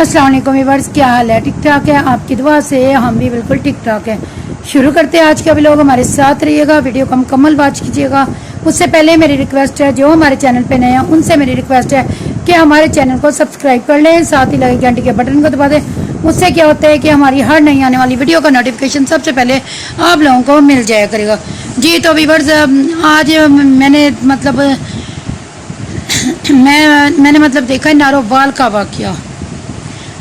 अस्सलाम वालेकुम व्यूअर्स, क्या हाल है? ठीक ठाक है? आपकी दुआ से हम भी बिल्कुल ठीक ठाक हैं। शुरू करते हैं आज का व्लॉग। हमारे साथ रहिएगा, वीडियो को मुकम्मल वॉच कीजिएगा। उससे पहले मेरी रिक्वेस्ट है, जो हमारे चैनल पे नए हैं उनसे मेरी रिक्वेस्ट है कि हमारे चैनल को सब्सक्राइब कर लें, साथ ही लगे घंटे के बटन को दबा दें। उससे क्या होता है कि हमारी हर नई आने वाली वीडियो का नोटिफिकेशन सबसे पहले आप लोगों को मिल जाया करेगा। जी तो व्यूअर्स, आज मैंने देखा है नारोवाल का वाकया,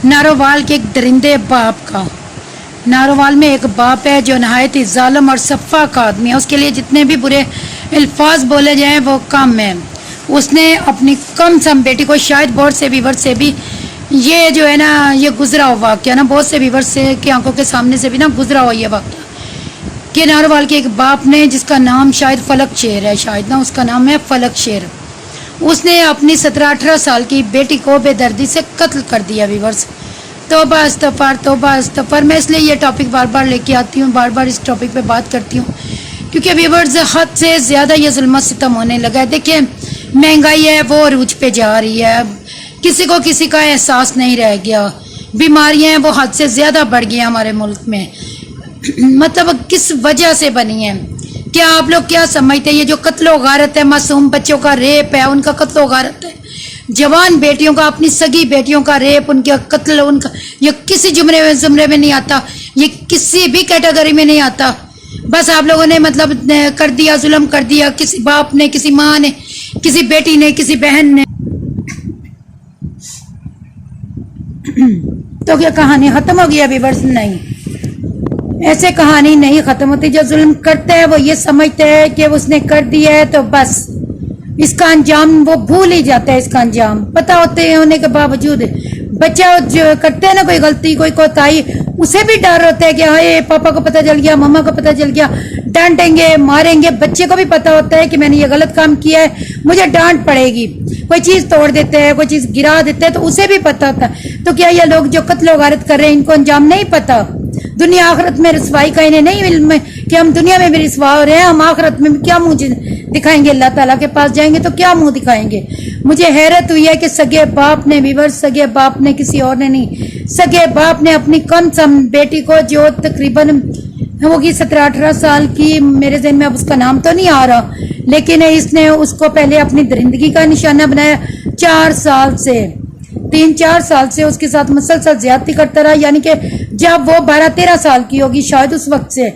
नारोवाल के एक दरिंदे बाप का। नारोवाल में एक बाप है जो नहायत ही जालिम और सफ़ा का आदमी है। उसके लिए जितने भी बुरे अल्फाज बोले जाएं वो कम है। उसने अपनी कम सम बेटी को, शायद बहुत से व्यूअर्स से भी ये जो है ना, ये गुजरा हुआ वाकया ना, बहुत से व्यूअर्स से की आंखों के सामने से भी ना गुजरा हुआ ये वाकया कि नारोवाल के एक बाप ने, जिसका नाम शायद फलक शेर है, शायद ना उसका नाम है फलक शेर, उसने अपनी 17-18 साल की बेटी को बेदर्दी से कत्ल कर दिया। व्यूअर्स, तौबा इस्तग़फ़ार, तौबा इस्तग़फ़ार। मैं इसलिए ये टॉपिक बार बार लेके आती हूँ, बार बार इस टॉपिक पे बात करती हूँ, क्योंकि व्यूअर्स हद से ज़्यादा ये जुल्म सितम होने लगा है। देखिए, महंगाई है वो अरूज पे जा रही है, किसी को किसी का एहसास नहीं रह गया। बीमारियाँ हैं वो हद से ज़्यादा बढ़ गई हैं हमारे मुल्क में। मतलब किस वजह से बनी है? क्या आप लोग क्या समझते हैं? ये जो कत्लो गारत है, मासूम बच्चों का रेप है, उनका कत्लो गारत है, जवान बेटियों का, अपनी सगी बेटियों का रेप, उनका कत्ल, उनका ये किसी जुमरे में नहीं आता, ये किसी भी कैटेगरी में नहीं आता। बस आप लोगों ने मतलब कर दिया, जुल्म कर दिया, किसी बाप ने, किसी माँ ने, किसी बेटी ने, किसी बहन ने। तो क्या कहानी खत्म हो गई? व्यूअर्स, नहीं, ऐसे कहानी नहीं खत्म होती। जो जुल्म करते हैं वो ये समझते हैं कि उसने कर दिया है तो बस इसका अंजाम वो भूल ही जाता है। इसका अंजाम पता होने के बावजूद बच्चा जो करते हैं ना कोई गलती, कोई कोताही, उसे भी डर होता है कि हाय पापा को पता चल गया, मम्मा को पता चल गया, डांटेंगे, मारेंगे। बच्चे को भी पता होता है कि मैंने ये गलत काम किया है, मुझे डांट पड़ेगी। कोई चीज तोड़ देते हैं, कोई चीज गिरा देते हैं, तो उसे भी पता होता है। तो क्या ये लोग जो कत्ल गारत कर रहे हैं, इनको अंजाम नहीं पता? दुनिया आखिरत में रसवाई का इन्हें नहीं इल्म कि हम दुनिया में भी रसवा हो रहे हैं, हम आखिरत में क्या मुंह दिखाएंगे? अल्लाह ताला के पास जाएंगे तो क्या मुंह दिखाएंगे? मुझे हैरत हुई है कि सगे बाप ने, व्यूअर्स, सगे बाप ने, किसी और ने नहीं, सगे बाप ने अपनी कम सम बेटी को, जो तकरीबन होगी 17-18 साल की, मेरे ज़हन में अब उसका नाम तो नहीं आ रहा, लेकिन इसने उसको पहले अपनी दरिंदगी का निशाना बनाया। 3-4 साल से उसके साथ मुसलसल ज्यादती करता रहा। यानी कि जब वो 12-13 साल की होगी, शायद उस वक्त से,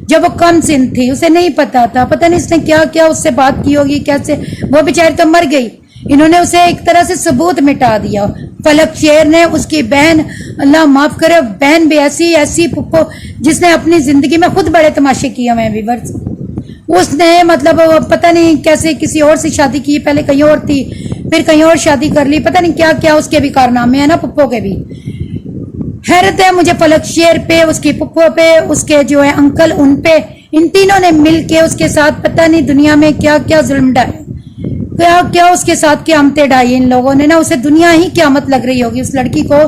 जब वो कम सिन थी, उसे नहीं पता था, पता नहीं इसने क्या क्या उससे बात की होगी, कैसे। वो बेचारी तो मर गई, इन्होंने उसे एक तरह से सबूत मिटा दिया। फलक शेर ने, उसकी बहन, अल्लाह माफ करे, बहन भी ऐसी पुप्पो जिसने अपनी जिंदगी में खुद बड़े तमाशे किए हुए हैं। व्यूअर्स, उसने मतलब पता नहीं कैसे किसी और से शादी की, पहले कहीं और थी, फिर कहीं और शादी कर ली, पता नहीं क्या क्या उसके भी कारनामे हैं ना, पुप्पो के भी। हैरत है मुझे फलक शेर पे, उसकी पुप्पो पे, उसके जो है अंकल, उन पे, इन तीनों ने मिलके उसके साथ पता नहीं दुनिया में क्या क्या जुल्म डाले, क्या क्या उसके साथ क़यामतें ढाई इन लोगों ने ना। उसे दुनिया ही क़यामत लग रही होगी, उस लड़की को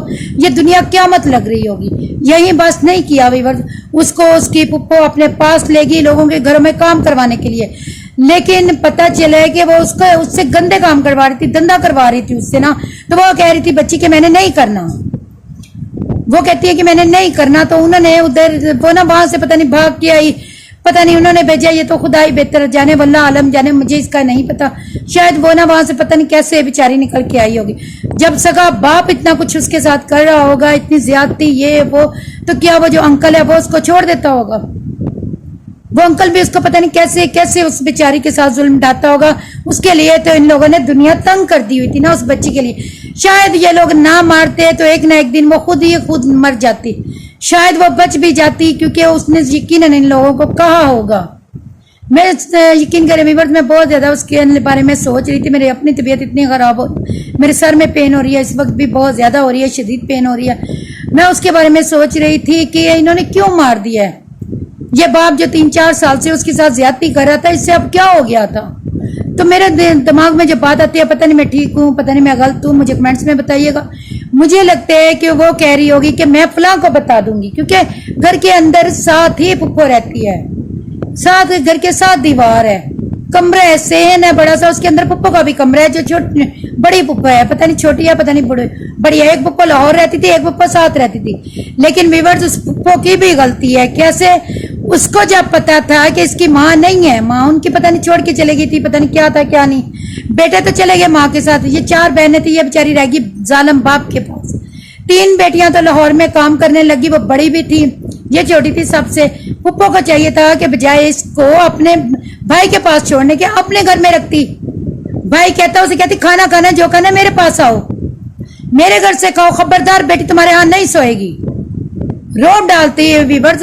ये दुनिया क़यामत लग रही होगी। यही बस नहीं किया व्यूअर्स, उसको उसकी पुप्पो अपने पास ले गई लोगों के घरों में काम करवाने के लिए, लेकिन पता चला कि वो उससे गंदे काम करवा रही थी, धंधा करवा रही थी उससे ना। तो वो कह रही थी बच्ची कि मैंने नहीं करना, वो कहती है कि मैंने नहीं करना। तो उन्होंने उधर वो ना वहां से पता नहीं भाग के आई, पता नहीं उन्होंने भेजा, ये तो खुदा ही बेहतर जाने, वल्लाह आलम जाने, मुझे इसका नहीं पता। शायद वो ना वहां से पता नहीं कैसे बेचारी निकल के आई होगी। जब सगा बाप इतना कुछ उसके साथ कर रहा होगा, इतनी ज्यादती ये वो, तो क्या वो जो अंकल है वो उसको छोड़ देता होगा? वो अंकल भी उसको पता नहीं कैसे कैसे उस बेचारी के साथ जुल्म ढाता होगा। उसके लिए तो इन लोगों ने दुनिया तंग कर दी हुई थी ना उस बच्ची के लिए। शायद ये लोग ना मारते तो एक ना एक दिन वो खुद मर जाती, शायद वो बच भी जाती, क्योंकि उसने यकीनन इन लोगों को कहा होगा। मैं यकीन करें व्यूअर्स, मैं बहुत ज्यादा उसके बारे में सोच रही थी। मेरी अपनी तबीयत इतनी खराब हो, मेरे सर में पेन हो रही है, इस वक्त भी बहुत ज्यादा हो रही है, शदीद पेन हो रही है। मैं उसके बारे में सोच रही थी कि इन्होंने क्यों मार दिया है ये बाप जो 3-4 साल से उसके साथ ज्यादती कर रहा था, इससे अब क्या हो गया था? तो मेरे दिमाग में जब बात आती है, पता नहीं मैं ठीक हूँ, पता नहीं मैं गलत हूँ, मुझे कमेंट्स में बताइएगा। मुझे लगता है कि वो कह रही होगी कि मैं फलां को बता दूंगी, क्योंकि घर के अंदर साथ ही पुप्पो रहती है, साथ घर के साथ दीवार है, कमरा है, बड़ा सा, उसके अंदर पुप्पो का भी कमरा है, जो बड़ी पुप्पो है, पता नहीं छोटी है, पता नहीं बढ़िया, एक पप्पो लाहौर रहती थी, एक पप्पो साथ रहती थी, लेकिन व्यूअर्स उस पप्पो की भी गलती है। कैसे? उसको जब पता था कि इसकी माँ नहीं है, माँ उनकी पता नहीं छोड़ के चली गई थी, पता नहीं क्या था क्या नहीं, बेटे तो चले गए माँ के साथ, ये 4 बहनें थी, ये बेचारी रह गई जालिम बाप के पास। 3 बेटियां तो लाहौर में काम करने लगी, वो बड़ी भी थी, ये छोटी थी सबसे। पप्पो को चाहिए था कि बजाय इसको अपने भाई के पास छोड़ने के अपने घर में रखती। भाई कहता, उसे कहती खाना खाना जो खाना मेरे पास आओ, मेरे घर से खाओ, खबरदार बेटी तुम्हारे यहाँ नहीं सोएगी। रोब डालती है व्यूअर्स,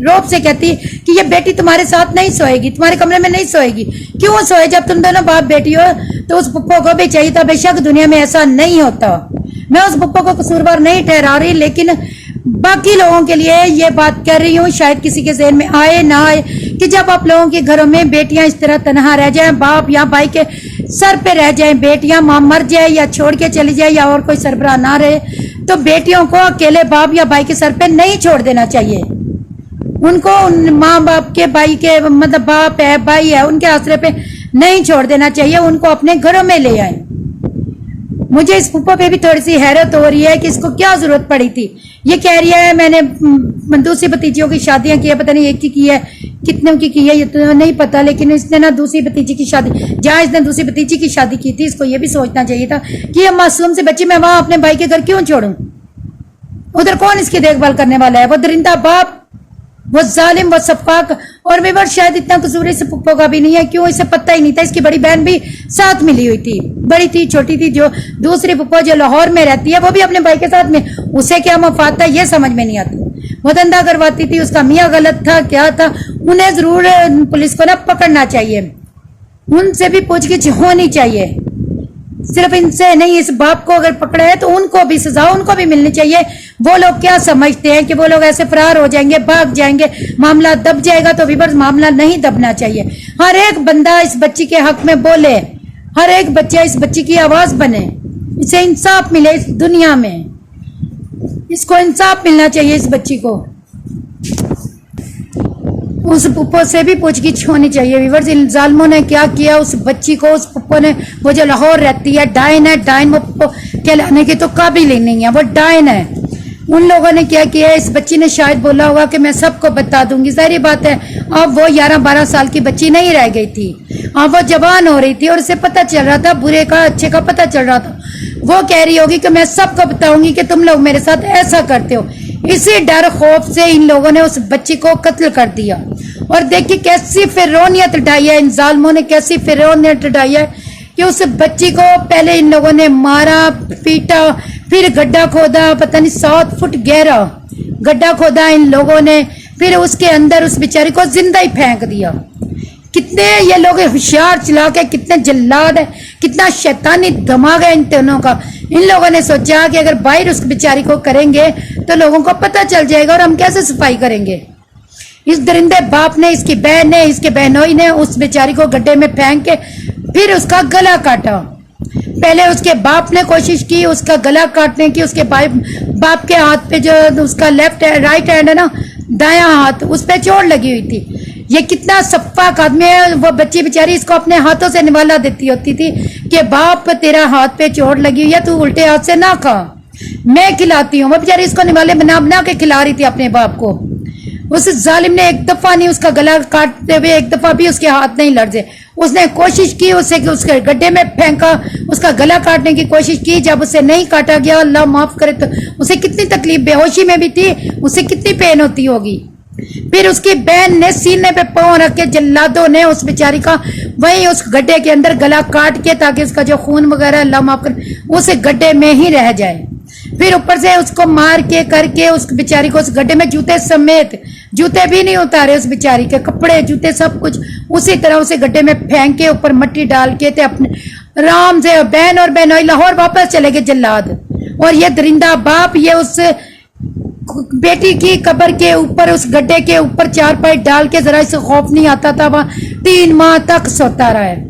रोब से कहती कि ये बेटी तुम्हारे साथ नहीं सोएगी, तुम्हारे कमरे में नहीं सोएगी। क्यों सोए? जब तुम दोनों बाप बेटी हो। तो उस पप्पो को भी चाहिए था, बेशक दुनिया में ऐसा नहीं होता, मैं उस पप्पो को कसूरवार नहीं ठहरा रही, लेकिन बाकी लोगों के लिए ये बात कर रही हूँ, शायद किसी के ज़हन में आए ना आए कि जब आप लोगों के घरों में बेटियां इस तरह तनहा रह जाएं, बाप या भाई के सर पे रह जाएं, बेटियां मां मर जाए या छोड़ के चली जाए या और कोई सरबराह ना रहे, तो बेटियों को अकेले बाप या भाई के सर पे नहीं छोड़ देना चाहिए। उनको उन माँ बाप के, भाई के मतलब बाप है भाई है, उनके आसरे पे नहीं छोड़ देना चाहिए, उनको अपने घरों में ले आए। मुझे इस पप्पो पे भी थोड़ी सी हैरत हो रही है कि इसको क्या जरूरत पड़ी थी। ये कह रही है मैंने दूसरी भतीजियों की शादियां की है, पता नहीं एक की है कितने की है ये तो नहीं पता, लेकिन इसने ना दूसरी भतीजी की शादी, जहाँ इसने दूसरी भतीजी की शादी की थी, इसको ये भी सोचना चाहिए था कि ये मासूम से बच्ची मैं वहां अपने भाई के घर क्यों छोड़ूं, उधर कौन इसकी देखभाल करने वाला है? वो दरिंदा बाप, वो जालिम, वो सफाक। और व्यूअर्स शायद इतना कसूर इस पप्पो का भी नहीं है, क्यों? इसे पता ही नहीं था, इसकी बड़ी बहन भी साथ मिली हुई थी, बड़ी थी छोटी थी। जो दूसरी पप्पो जो लाहौर में रहती है वो भी अपने भाई के साथ में, उसे क्या मफाद था ये समझ में नहीं आता। वो धंधा करवाती थी, उसका मियाँ गलत था क्या था, उन्हें जरूर पुलिस को ना पकड़ना चाहिए, उनसे भी पूछगिछ होनी चाहिए, सिर्फ इनसे नहीं। इस बाप को अगर पकड़ा है तो उनको भी सजा उनको भी मिलनी चाहिए। वो लोग क्या समझते हैं कि वो लोग ऐसे फरार हो जाएंगे, भाग जाएंगे, मामला दब जाएगा, तो व्यूअर्स मामला नहीं दबना चाहिए। हर एक बंदा इस बच्ची के हक में बोले, हर एक बच्चा इस बच्ची की आवाज बने, इसे इंसाफ मिले इस दुनिया में, इसको इंसाफ मिलना चाहिए इस बच्ची को। उस पुप्पो से भी पूछगिछ होनी चाहिए। व्यूअर्स इन जालिमों ने क्या किया उस बच्ची को, उस पुप्पो ने, वो जो लाहौर रहती है डायन है, डायन वो पुप्पो कहलाने की तो काबिल ही नहीं है, वो डायन है। उन लोगों ने क्या किया, इस बच्ची ने शायद बोला होगा कि मैं सबको बता दूंगी, जाहिर बात है अब वो 11-12 साल की बच्ची नहीं रह गई थी, अब वो जवान हो रही थी और उसे पता चल रहा था, बुरे का अच्छे का पता चल रहा था। वो कह रही होगी कि मैं सबको बताऊंगी कि तुम लोग मेरे साथ ऐसा करते हो। इसी डर खौफ से इन लोगों ने उस बच्ची को कत्ल कर दिया। और देखिए कैसी फिरौनियत ढाई है इन जालिमों ने, कैसी फिरौनियत ढाई है कि उस बच्ची को पहले इन लोगों ने मारा पीटा, फिर गड्ढा खोदा, पता नहीं 7 फुट गहरा गड्ढा खोदा इन लोगों ने, फिर उसके अंदर उस बेचारी को जिंदा ही फेंक दिया। कितने ये लोग होशियार चला के, कितने जल्लाद है, कितना शैतानी दिमाग है इन तीनों का। इन लोगों ने सोचा कि अगर बाहर उस बेचारी को करेंगे तो लोगों को पता चल जाएगा और हम कैसे सफाई करेंगे। इस दरिंदे बाप ने, इसकी बहन ने, इसके बहनोई ने उस बेचारी को गड्ढे में फेंक के फिर उसका गला काटा। पहले उसके बाप ने कोशिश की उसका गला काटने की, उसके बाप के हाथ पे जो उसका लेफ्ट राइट हैंड है ना, दायां हाथ, उस पे चोट लगी हुई थी। ये कितना सफ्फाक आदमी है। वो बच्ची बेचारी इसको अपने हाथों से निवाला देती होती थी कि बाप तेरा हाथ पे चोट लगी हुई है, तू उल्टे हाथ से ना खा, मैं खिलाती हूँ। वो बेचारी इसको निवाले बना बना के खिला रही थी अपने बाप को। उस जालिम ने एक दफा नहीं उसका गला काटते हुए एक दफा भी उसके हाथ नहीं लड़ जाए। उसने कोशिश की उसे कि उसके गड्ढे में फेंका, उसका गला काटने की कोशिश की। जब उसे नहीं काटा गया, अल्लाह माफ करे, तो उसे कितनी तकलीफ, बेहोशी में भी थी, उसे कितनी पेन होती होगी। फिर उसकी बहन ने सीने पे पांव रख के, जल्लादों ने उस बेचारी का वहीं उस गड्ढे के अंदर गला काट के, ताकि उसका जो खून वगैरह अल्लाह माफ करे उस गड्ढे में ही रह जाए। फिर ऊपर से उसको मार के करके उस बेचारी को उस गड्ढे में जूते समेत, जूते भी नहीं उतारे उस बेचारी के, कपड़े जूते सब कुछ उसी तरह उसे गड्ढे में फेंक के ऊपर मट्टी डाल के थे अपने आराम से। बहन और बहनोई लाहौर वापस चले गए जल्लाद। और ये दरिंदा बाप ये उस बेटी की कब्र के ऊपर, उस गड्ढे के ऊपर चारपाई डाल के, जरा इसे खौफ नहीं आता था, वहां 3 माह तक सोता रहा है।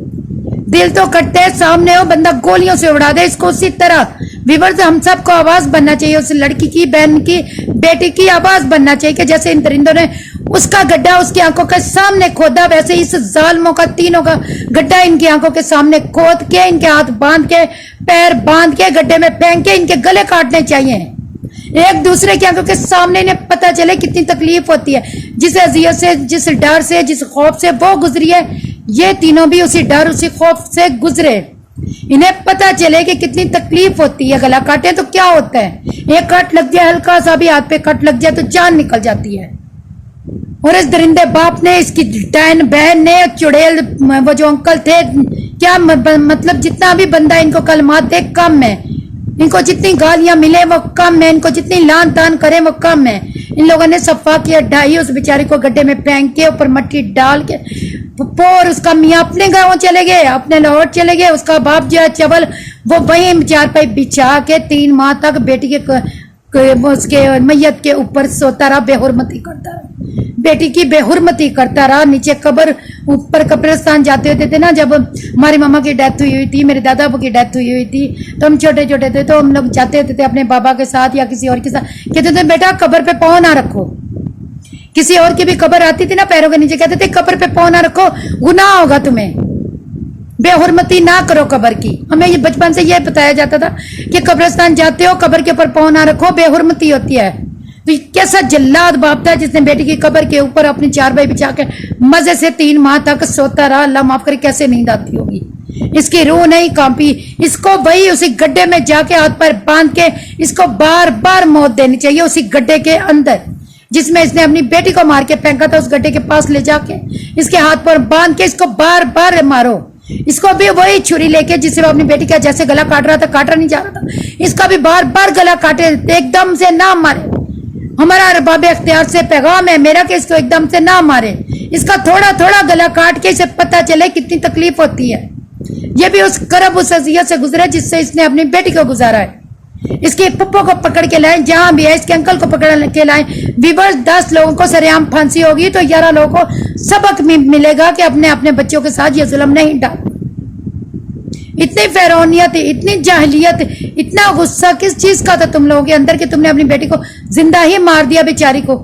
दिल तो कटते है, सामने हो बंदा गोलियों से उड़ा दे इसको। उसी तरह व्यूअर्स हम सबको आवाज बनना चाहिए, उस लड़की की, बहन की, बेटी की आवाज बनना चाहिए कि जैसे इन दरिंदों ने उसका गड्ढा उसकी आंखों के सामने खोदा, वैसे इस जालिमों का, तीनों का गड्ढा इनकी आंखों के सामने खोद के, इनके हाथ बांध के पैर बांध के गड्ढे में फेंक के इनके गले काटने चाहिए। एक दूसरे की आंखों के सामने इन्हें पता चले कितनी तकलीफ होती है। जिस अजियत से, जिस डर से, जिस खौफ से वो गुजरी है, ये तीनों भी उसी डर, उसी खौफ से गुजरे। इन्हें पता चले कि कितनी तकलीफ होती है। गला काटे तो क्या होता है, एक कट लग जाए, हल्का सा भी हाथ पे कट लग जाए तो जान निकल जाती है। और इस दरिंदे बाप ने, इसकी डैन बहन ने, चुड़ैल वो जो अंकल थे, क्या मतलब जितना भी बंदा इनको कलमात दे कम है, इनको जितनी गालियां मिले वो कम है, इनको जितनी लान तान करे वो कम है। इन लोगों ने सफा किया ढाई, उस बेचारे को गड्ढे में फेंक के ऊपर मट्टी डाल के, और उसका मियाँ अपने गाँव चले गए, अपने लाहौर चले गए। उसका बाप जो है चवल, वो वहीं चारपाई बिछा के 3 माह तक बेटी के उसके मैयत के ऊपर सोता रहा, बेहुरमती करता रहा, बेटी की बेहुरमती करता रहा। नीचे कब्र, ऊपर कब्रिस्तान जाते होते थे ना, जब हमारी मामा की डेथ हुई थी, मेरे दादा की डेथ हुई थी, तो हम छोटे छोटे थे, तो हम लोग जाते होते थे अपने बाबा के साथ या किसी और के साथ, कहते थे बेटा कब्र पे पाँव ना रखो। किसी और की भी कब्र आती थी ना पैरों के नीचे, कहते थे कब्र पे पाँव ना रखो, गुनाह होगा तुम्हें, बेहुरमती ना करो कब्र की। हमें ये बचपन से ये बताया जाता था कि कब्रिस्तान जाते हो कब्र के ऊपर पाँव ना रखो, बेहुरमती होती है। तो कैसा जल्लाद बाप था जिसने बेटी की कब्र के ऊपर अपनी चारपाई बिछा के मजे से 3 माह तक सोता रहा। अल्लाह माफ करे, कैसे नींद आती होगी, इसकी रूह नहीं कांपी। इसको वही उसी गड्ढे में जाके हाथ पैर बांध के इसको बार बार मौत देनी चाहिए, उसी गड्ढे के अंदर जिसमें इसने अपनी बेटी को मार के फेंका था। उस गड्ढे के पास ले जाके इसके हाथ पर बांध के इसको बार बार मारो। इसको भी वही छुरी लेके जिससे वो अपनी बेटी का जैसे गला काट रहा था, काटा नहीं जा रहा था, इसका भी बार बार गला काटे, एकदम से ना मारे। हमारा अरबाब इख्तियार से पैगाम है मेरा कि इसको एकदम से ना मारे, इसका थोड़ा थोड़ा गला काट के इसे पता चले कितनी तकलीफ होती है। ये भी उस करब, उस अजियत से गुजरे जिससे इसने अपनी बेटी को गुजारा है। इसके पप्पो को पकड़ के लाए, जहां भी है इसके अंकल को पकड़ के लाए। विवर्स 10 लोगों को सरेआम फांसी होगी तो 11 लोगों को सबक मिलेगा कि अपने अपने बच्चों के साथ ये जुल्म नहीं डाल। इतनी फैरौनियत, इतनी जाहिलियत, इतना गुस्सा किस चीज का था तुम लोगों के अंदर कि तुमने अपनी बेटी को जिंदा ही मार दिया बेचारी को।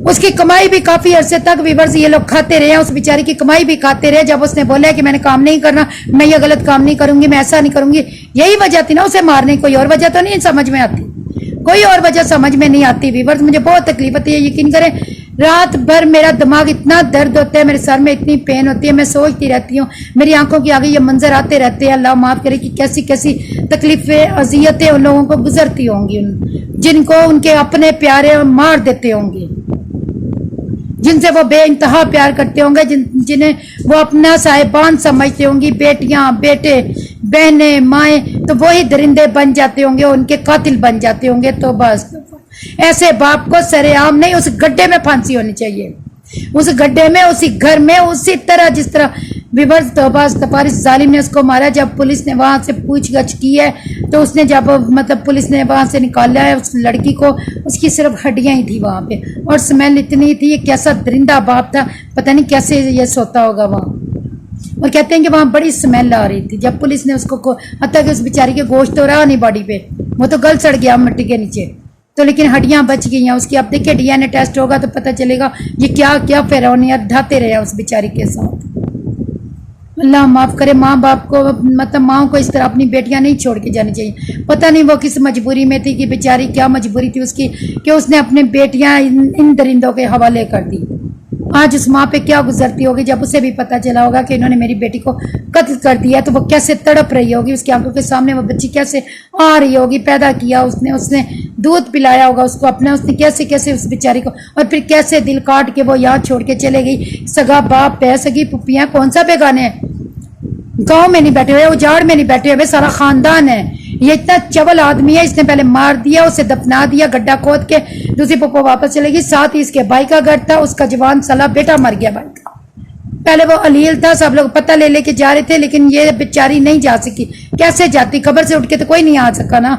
उसकी कमाई भी काफी अरसे तक विवर्स ये लोग खाते रहे, उस बेचारी की कमाई भी खाते रहे। जब उसने बोला कि मैंने काम नहीं करना, मैं ये गलत काम नहीं करूंगी, मैं ऐसा नहीं करूंगी, यही वजह थी ना उसे मारने। कोई और वजह तो नहीं समझ में आती, कोई और वजह समझ में नहीं आती। विवर्स मुझे बहुत तकलीफ होती है, यकीन करें रात भर मेरा दिमाग इतना दर्द होता है, मेरे सर में इतनी पेन होती है, मैं सोचती रहती हूँ, मेरी आंखों के आगे ये मंजर आते रहते हैं। अल्लाह माफ करे कि कैसी कैसी तकलीफें, अजियतें उन लोगों को गुजरती होंगी, जिनको उनके अपने प्यारे मार देते होंगे, जिनसे वो बेइंतहा प्यार करते होंगे, जिन्हें वो अपना साहिबान समझते होंगी, बेटियां, बेटे, बहनें, माएं, तो वही दरिंदे बन जाते होंगे, उनके कातिल बन जाते होंगे। तो बस ऐसे बाप को सरेआम नहीं, उस गड्ढे में फांसी होनी चाहिए, उस गड्ढे में, उसी घर में, उसी तरह जिस तरह विवर्स तफारिस जालिम ने उसको मारा। जब पुलिस ने वहां से पूछगछ की है तो उसने जब मतलब पुलिस ने वहां से निकाला है उस लड़की को, उसकी सिर्फ हड्डियां ही थी वहां पे, और स्मेल इतनी थी। ये कैसा दरिंदा बाप था, पता नहीं कैसे ये सोता होगा वहां। और कहते हैं कि वहां बड़ी स्मेल आ रही थी जब पुलिस ने उसको, हत्या कि उस बेचारी के गोश्त तो रहा नहीं बॉडी पे, वो तो गल सड़ गया मिट्टी के नीचे, तो लेकिन हड्डियां बच गई हैं उसकी। अब देखिए डीएनए टेस्ट होगा तो पता चलेगा ये क्या क्या फिरौनियत ढाते रहे उस बेचारी के साथ। अल्लाह माफ करे, माँ बाप को, मतलब माँ को इस तरह अपनी बेटियां नहीं छोड़ के जानी चाहिए। पता नहीं वो किस मजबूरी में थी कि बेचारी क्या मजबूरी थी उसकी कि उसने अपनी बेटियां इन दरिंदों के हवाले कर दी। आज उस माँ पे क्या गुजरती होगी जब उसे भी पता चला होगा कि इन्होंने मेरी बेटी को कत्ल कर दिया, तो वो कैसे तड़प रही होगी, उसकी आंखों के सामने वो बच्ची कैसे आ रही होगी। पैदा किया उसने दूध पिलाया होगा उसको अपना, उसने कैसे कैसे उस बेचारी को, और फिर कैसे दिल काट के वो यहाँ छोड़ के चले गई। सगा बाप है, सगी पुप्पियां, कौन सा बेगाने हैं, गांव में नहीं बैठे हुए, उजाड़ में नहीं बैठे हुए, सारा खानदान है। ये इतना चवल आदमी है, इसने पहले मार दिया, उसे दफना दिया गड्ढा खोद के, दूसरी पप्पो वापस चलेगी। साथ ही इसके भाई का घर था, उसका जवान साला बेटा मर गया भाई का। पहले वो अलील था, सब लोग पता ले लेके जा रहे थे, लेकिन ये बेचारी नहीं जा सकी। कैसे जाती, खबर से उठ के तो कोई नहीं आ सका ना।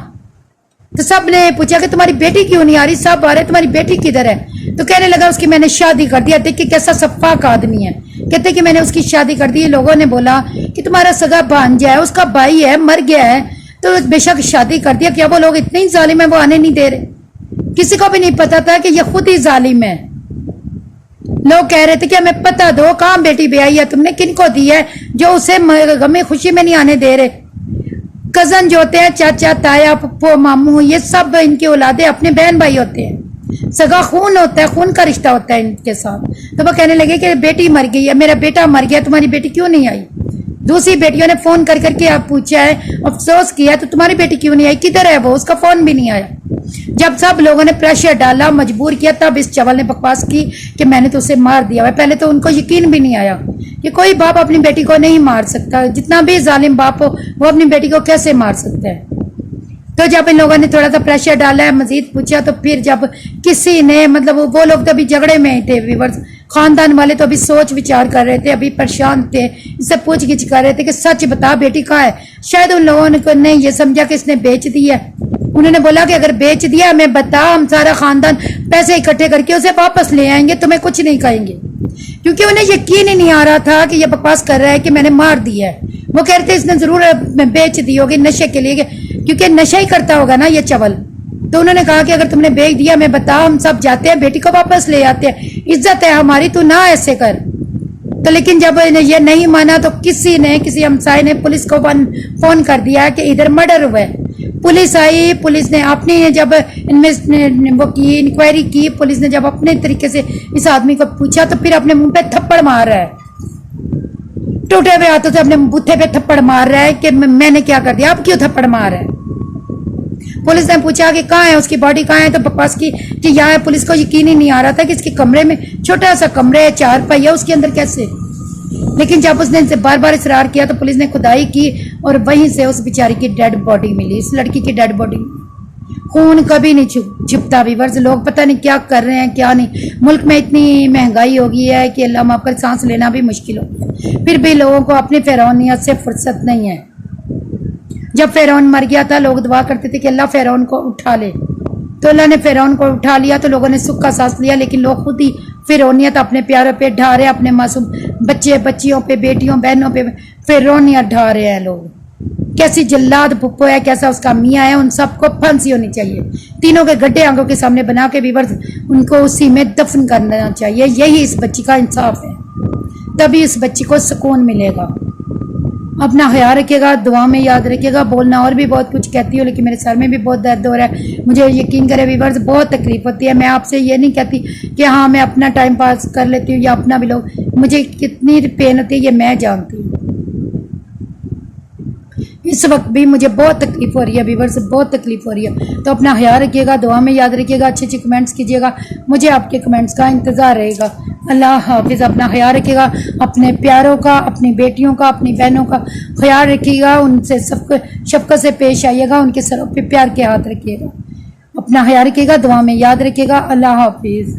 तो सब ने पूछा कि तुम्हारी बेटी क्यों नहीं आ रही, सब आ रहे, तुम्हारी बेटी किधर है? तो कहने लगा उसकी मैंने शादी कर दिया। देखिए कैसा सफाक आदमी है, कहते कि मैंने उसकी शादी कर दी। लोगों ने बोला कि तुम्हारा सगा भांजा है, उसका भाई है, मर गया है, तो बेशक शादी कर दिया। क्या वो लोग इतने ही जालिम है, वो आने नहीं दे रहे? किसी को भी नहीं पता था कि ये खुद ही जालिम है। लोग कह रहे थे कि हमें पता दो कहाँ बेटी ब्याई है तुमने, किनको दी है, जो उसे गमे खुशी में नहीं आने दे रहे। कजन जो होते हैं, चाचा ताया पप्पो मामू, ये सब इनकी औलादे अपने बहन भाई होते हैं, सगा खून होता है, खून का रिश्ता होता है इनके साथ। तो वो कहने लगे कि बेटी मर गई है, मेरा बेटा मर गया, तुम्हारी बेटी क्यों नहीं आई? दूसरी बेटियों ने फोन कर करके आप पूछा है, अफसोस किया, तो तुम्हारी बेटी क्यों नहीं आई, किधर है वो? उसका फोन भी नहीं आया। जब सब लोगों ने प्रेशर डाला, मजबूर किया, तब इस चवल ने बकवास की कि मैंने तो उसे मार दिया है। पहले तो उनको यकीन भी नहीं आया कि कोई बाप अपनी बेटी को नहीं मार सकता, जितना भी जालिम बाप हो वो अपनी बेटी को कैसे मार सकता है। तो जब इन लोगों ने थोड़ा सा प्रेशर डाला है, मजीद पूछा, तो फिर जब किसी ने, मतलब वो लोग तो अभी झगड़े में ही थे, व्यूअर्स, खानदान वाले तो अभी सोच विचार कर रहे थे, अभी परेशान थे, इससे पूछ गिछ कर रहे थे कि सच बता बेटी कहाँ है। शायद उन लोगों ने ये समझा कि इसने बेच दी है। उन्होंने बोला कि अगर बेच दिया हमें बता, हम सारा खानदान पैसे इकट्ठे करके उसे वापस ले आएंगे, तुम्हें कुछ नहीं कहेंगे। क्योंकि उन्हें यकीन ही नहीं आ रहा था कि ये बकवास कर रहा है कि मैंने मार दी है। वो कह रहे थे इसने जरूर बेच दी होगी नशे के लिए, क्योंकि नशा ही करता होगा ना ये चवल। तो उन्होंने कहा कि अगर तुमने बेच दिया हमें बता, हम सब जाते हैं, बेटी को वापस ले आते हैं, इज्जत है हमारी, तू ना ऐसे कर। तो लेकिन जब ये नहीं माना तो किसी हमसाए ने पुलिस को फोन कर दिया कि इधर मर्डर हुआ है। पुलिस आई, पुलिस ने अपनी जब वो की इंक्वायरी की, पुलिस ने जब अपने तरीके से इस आदमी को पूछा तो फिर अपने मुंह पे थप्पड़ मार रहा है, टूटे हुए हाथों से अपने बूथे पे थप्पड़ मार रहा है कि मैंने क्या कर दिया, आप क्यों थप्पड़ मार रहे हैं। पुलिस ने पूछा कि कहाँ है उसकी बॉडी, कहाँ है, तो बकवास की कि यहाँ है। पुलिस को यकीन ही नहीं आ रहा था कि इसके कमरे में, छोटा सा कमरे है, 4 पहिया, उसके अंदर कैसे। लेकिन जब उसने इनसे बार बार इसरार किया तो पुलिस ने खुदाई की और वहीं से उस बेचारी की डेड बॉडी मिली, इस लड़की की डेड बॉडी। खून कभी नहीं छुपता व्यूअर्स, लोग पता नहीं क्या कर रहे हैं क्या नहीं। मुल्क में इतनी महंगाई हो गई है कि अल्लाह माफ कर, सांस लेना भी मुश्किल हो गया। फिर भी लोगों को अपनी फिरौनियत से फुर्सत नहीं है। जब फिरौन मर गया था, लोग दुआ करते थे कि अल्लाह फिरौन को उठा ले, तो अल्लाह ने फिरौन को उठा लिया, तो लोगों ने सुख का सांस लिया। लेकिन लोग खुद ही फिरौनियत अपने प्यारों पे ढा रहे हैं, अपने मासूम बच्चे बच्चियों पे, बेटियों बहनों पे फिरौनियत ढा रहे हैं लोग। कैसी जल्लाद पुप्पो है, कैसा उसका मियाँ है, उन सबको फांसी होनी चाहिए। तीनों के गड्ढे आंखों के सामने बना के व्यूअर्स उनको उसी में दफन करना चाहिए। यही इस बच्ची का इंसाफ है, तभी इस बच्ची को सुकून मिलेगा। अपना ख्याल रखिएगा, दुआ में याद रखिएगा। बोलना और भी बहुत कुछ कहती हूँ, लेकिन मेरे सर में भी बहुत दर्द हो रहा है। मुझे यकीन करे व्यूअर्स, बहुत तकलीफ होती है। मैं आपसे ये नहीं कहती कि हाँ मैं अपना टाइम पास कर लेती हूँ या अपना भी लोग, मुझे कितनी पेन होती है ये मैं जानती हूँ। इस वक्त भी मुझे बहुत तकलीफ हो रही है व्यूअर्स, बहुत तकलीफ हो रही है। तो अपना ख्याल रखिएगा, दुआ में याद रखिएगा, अच्छे अच्छे कमेंट्स कीजिएगा, मुझे आपके कमेंट्स का इंतज़ार रहेगा। अल्लाह हाफिज़। अपना ख्याल रखिएगा, अपने प्यारों का, अपनी बेटियों का, अपनी बहनों का ख्याल रखिएगा, उनसे सबको शफकत से पेश आइएगा, उनके सरों पे प्यार के हाथ रखिएगा। अपना ख्याल रखिएगा, दुआ में याद रखिएगा। अल्लाह हाफिज़।